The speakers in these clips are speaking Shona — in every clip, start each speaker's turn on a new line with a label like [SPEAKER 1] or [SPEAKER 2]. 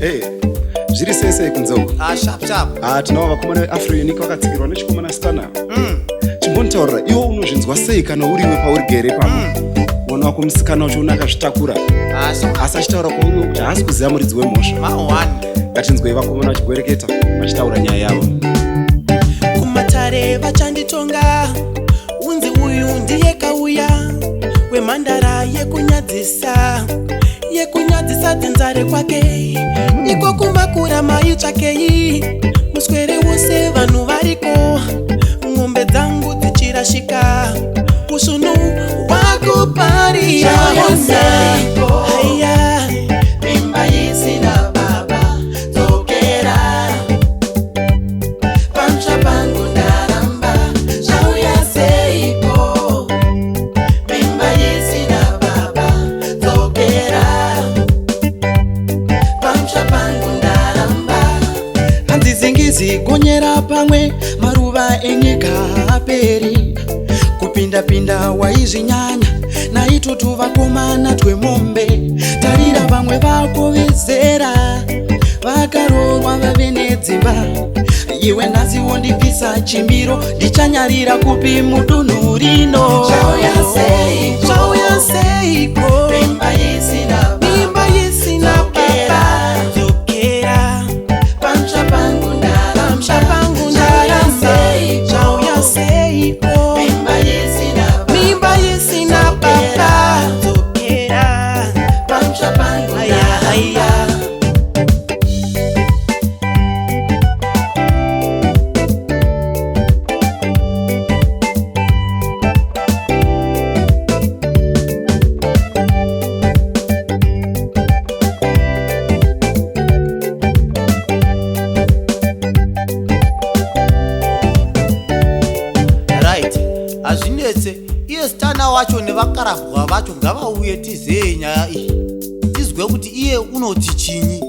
[SPEAKER 1] Hey, zviri sese kunzoko.
[SPEAKER 2] Sharp sharp.
[SPEAKER 1] Tinawo vakomana veAfro-Unique vakatsigirwa nechikomana Stana. Chimbonitaurira iwo unozvinzwa sei kana uriwe paurigere pamwe. Mwana wako musikana wacho unakazvitakura. Asi achitaura kwauri kuti haasi kuziva muridzi wemhosva. Ngatinzwei vakomana vachigwereketa vachitaura nyaya yavo.
[SPEAKER 3] Kumatare vachanditonga unzi uyu ndiye kauya wemhandara yekunyadzisa dzenzare kwake iko kumakura mai tsvakei muswere wose vanhu variko ng'ombe dzangu dzichirashika usunu wakuparira wose haya mimba isina baba dzokera pamsha pangu ndaramba zvauya seiko mimba isina baba dzokera pamsha pangu ndaramba handizingizi gonyera pamwe maruva enyika aperi kupinda waizvinyanya naitutu vakomana twemombe tarira vamwe vako vezera vakarorwa vave nedzimba iwe nhasiwo ndipisa chimbiro ndichanyarira kupi mudunhu rino zvauya seiko mimba isina baba dzokera pamsha pangu ndaramba zvauya seiko mimba isina baba dzokera pamsha pangu haya
[SPEAKER 2] hazvinetse iye Stana wacho nevakarabwa vacho ngavauye tizeye nyaya iyi tizwe kuti iye unoti chinyi.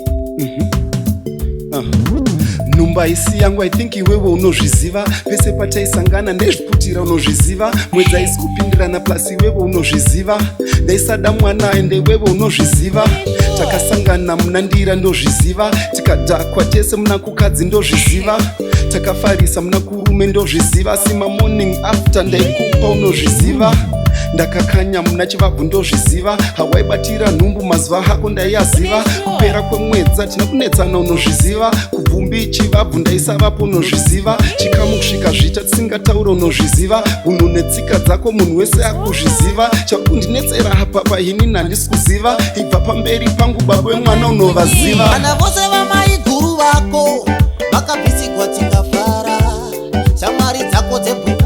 [SPEAKER 1] Nhumba isi yangu I think iwewe unozviziva pese pataisangana ndezviputira unozviziva mwedzi aisi kupindirana plus iwewe unozviziva ndaisada mwana ende iwewe unozviziva takasangana muna ndira ndozviziva tikadhakwa tese muna kukadzi ndozviziva takafarisa muna kurume ndozviziva asi morning after ndaikupa unozviziva ndakakanya muna chivabvu ndozviziva hawaibatira nhumbu mazuva hako ndaiyaziva kupera kwemwedzi atina kunetsana unozviziva kubvumbi chivabvu ndaisavapo unozviziva chikamu kusvika zvita tisingataura unozviziva unhu netsika dzako munhu wese akuzviziva chakundinetsera hapa pahini nhandisi kuziva ibva pamberi pangu baba wemwana unovaziva
[SPEAKER 2] vana vose vamaiguru vako vakabvisigwa tikafara shamwari dzako dzebhu